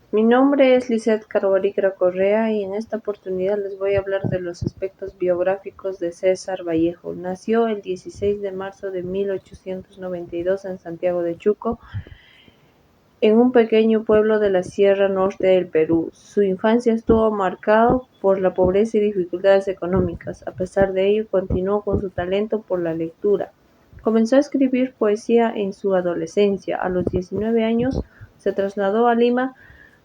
Mi nombre es Lisette Carborícra Correa y en esta oportunidad les voy a hablar de los aspectos biográficos de César Vallejo. Nació el 16 de marzo de 1892 en Santiago de Chuco, en un pequeño pueblo de la Sierra Norte del Perú. Su infancia estuvo marcada por la pobreza y dificultades económicas. A pesar de ello, continuó con su talento por la lectura. Comenzó a escribir poesía en su adolescencia. A los 19 años se trasladó a Lima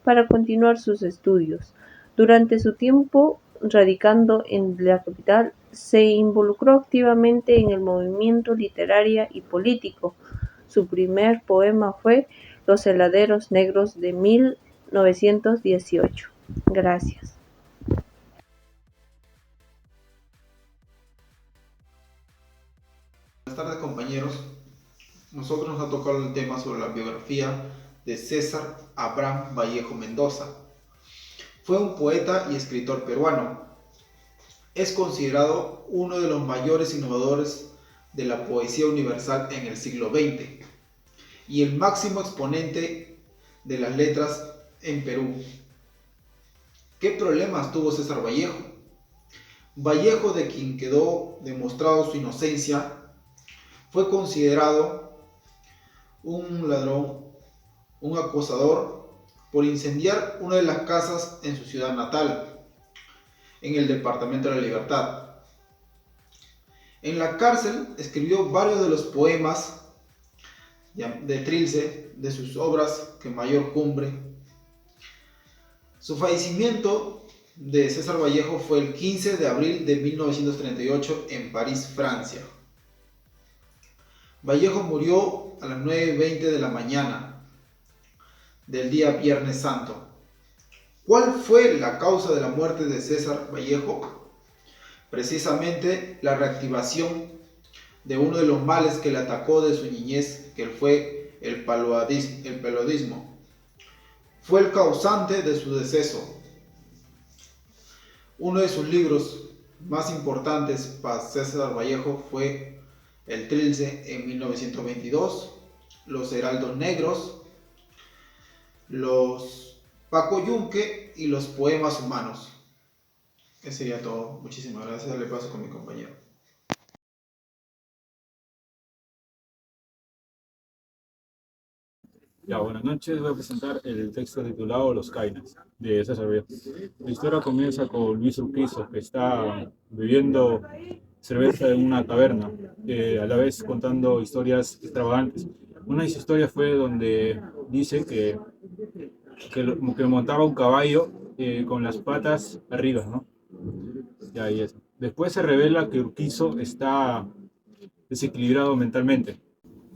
para continuar sus estudios. Durante su tiempo radicando en la capital, se involucró activamente en el movimiento literario y político. Su primer poema fue Los heladeros negros de 1918. Gracias. Buenas tardes, compañeros. Nosotros nos ha tocado el tema sobre la biografía de César Abraham Vallejo Mendoza. Fue un poeta y escritor peruano. Es considerado uno de los mayores innovadores de la poesía universal en el siglo XX y el máximo exponente de las letras en Perú. ¿Qué problemas tuvo César Vallejo? Vallejo, de quien quedó demostrado su inocencia, fue considerado un ladrón, un acosador, por incendiar una de las casas en su ciudad natal, en el departamento de la Libertad. En la cárcel escribió varios de los poemas de Trilce, de sus obras que mayor cumbre. Su fallecimiento de César Vallejo fue el 15 de abril de 1938 en París, Francia. Vallejo murió a las 9:20 de la mañana del día Viernes Santo. ¿Cuál fue la causa de la muerte de César Vallejo? Precisamente la reactivación de uno de los males que le atacó de su niñez, que fue el paludismo. Fue el causante de su deceso. Uno de sus libros más importantes para César Vallejo fue El Trilce en 1922, Los Heraldos Negros, Los Paco Yunque y Los Poemas Humanos. Eso sería todo. Muchísimas gracias. Le paso con mi compañero. Ya, buenas noches. Voy a presentar el texto titulado Los Cainas, de César Vallejo. La historia comienza con Luis Urquizo, que está bebiendo cerveza en una taberna, a la vez contando historias extravagantes. Una de sus historias fue donde dice que montaba un caballo con las patas arriba, ¿no? Ya, y eso. Después se revela que Urquizo está desequilibrado mentalmente.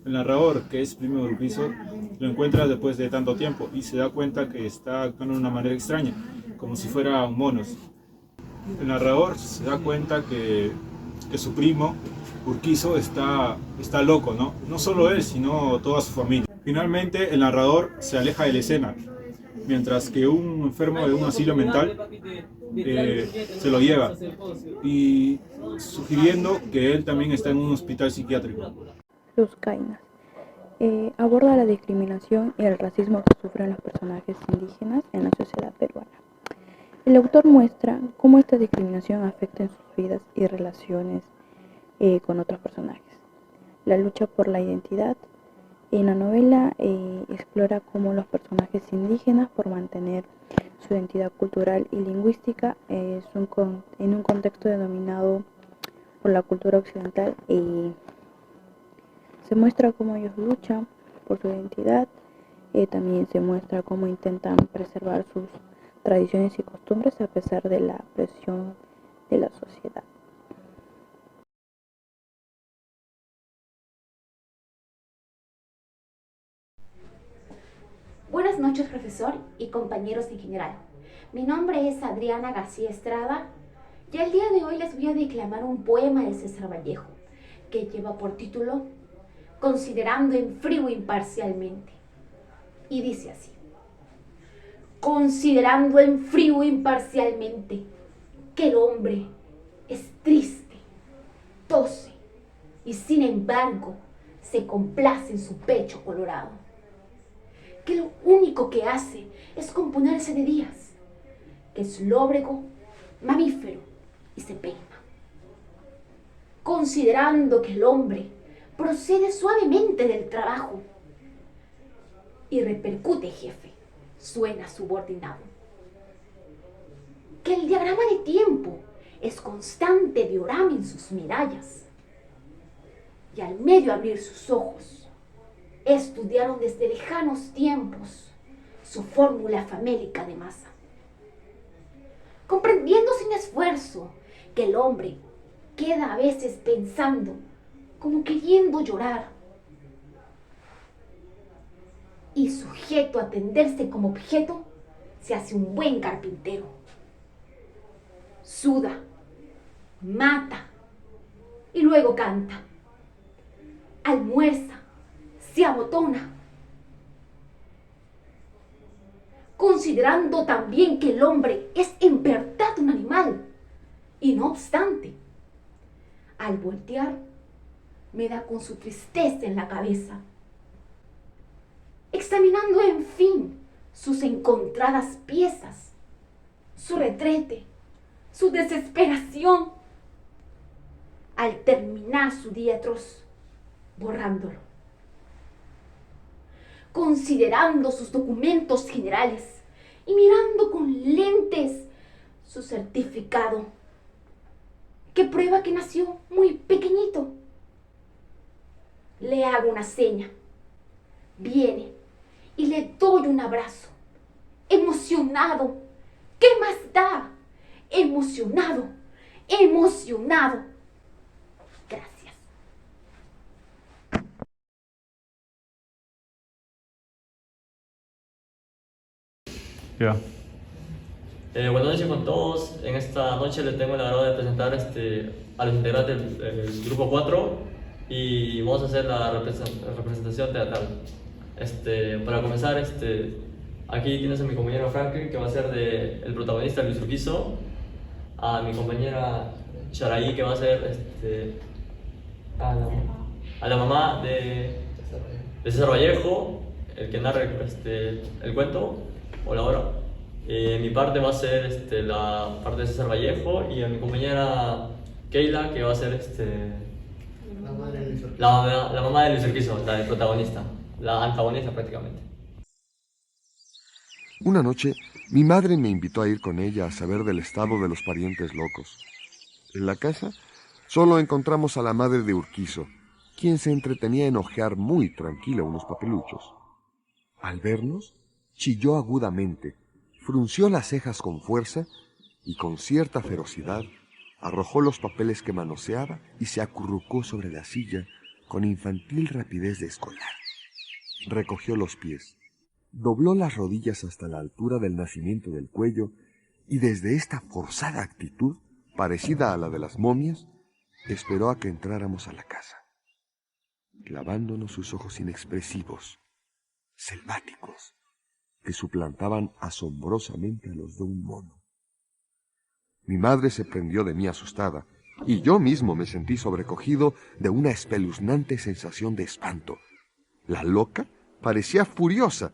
El narrador, que es Primo de Urquizo, lo encuentra después de tanto tiempo y se da cuenta que está actuando de una manera extraña, como si fuera un monos. El narrador se da cuenta que su primo, Urquizo, está loco, ¿no? No solo él, sino toda su familia. Finalmente, el narrador se aleja de la escena, mientras que un enfermo de un asilo mental se lo lleva, y sugiriendo que él también está en un hospital psiquiátrico. Los Cainas. Aborda la discriminación y el racismo que sufren los personajes indígenas en la sociedad peruana. El autor muestra cómo esta discriminación afecta en sus vidas y relaciones con otros personajes. La lucha por la identidad. En la novela explora cómo los personajes indígenas, por mantener su identidad cultural y lingüística, en un contexto denominado por la cultura occidental, se muestra cómo ellos luchan por su identidad. También se muestra cómo intentan preservar sus tradiciones y costumbres a pesar de la presión de la sociedad. Buenas noches, profesor y compañeros en general. Mi nombre es Adriana García Estrada y el día de hoy les voy a declamar un poema de César Vallejo que lleva por título Considerando en frío imparcialmente. Y dice así: considerando en frío imparcialmente que el hombre es triste, tose y sin embargo se complace en su pecho colorado, que lo único que hace es componerse de días, que es lóbrego, mamífero y se peina. Considerando que el hombre procede suavemente del trabajo y repercute, jefe, suena subordinado. Que el diagrama de tiempo es constante diorama en sus mirallas. Y al medio abrir sus ojos, estudiaron desde lejanos tiempos su fórmula famélica de masa. Comprendiendo sin esfuerzo que el hombre queda a veces pensando, como queriendo llorar, y sujeto a tenderse como objeto, se hace un buen carpintero. Suda, mata y luego canta. Almuerza, se abotona. Considerando también que el hombre es en verdad un animal, y no obstante, al voltear, me da con su tristeza en la cabeza. Examinando, en fin, sus encontradas piezas, su retrete, su desesperación, al terminar su día atroz, borrándolo. Considerando sus documentos generales y mirando con lentes su certificado, que prueba que nació muy pequeñito. Le hago una seña, viene y le doy un abrazo, emocionado. ¿Qué más da? Emocionado, emocionado. Gracias. Ya. Buenas noches con todos. En esta noche les tengo el agrado de presentar a los integrantes del grupo 4 y vamos a hacer la representación teatral. Para comenzar, aquí tienes a mi compañero Franklin, que va a ser el protagonista Luis Urquizo, a mi compañera Sharaí, que va a ser a la mamá de César Vallejo, el que narra el cuento o la obra. Mi parte va a ser la parte de César Vallejo, y a mi compañera Keila, que va a ser la mamá de Luis Urquizo, la del protagonista, la antagonista prácticamente. Una noche, mi madre me invitó a ir con ella a saber del estado de los parientes locos. En la casa, solo encontramos a la madre de Urquizo, quien se entretenía en hojear muy tranquila unos papeluchos. Al vernos, chilló agudamente, frunció las cejas con fuerza y con cierta ferocidad arrojó los papeles que manoseaba y se acurrucó sobre la silla con infantil rapidez de escolar. Recogió los pies, dobló las rodillas hasta la altura del nacimiento del cuello y desde esta forzada actitud, parecida a la de las momias, esperó a que entráramos a la casa, clavándonos sus ojos inexpresivos, selváticos, que suplantaban asombrosamente a los de un mono. Mi madre se prendió de mí asustada, y yo mismo me sentí sobrecogido de una espeluznante sensación de espanto. La loca parecía furiosa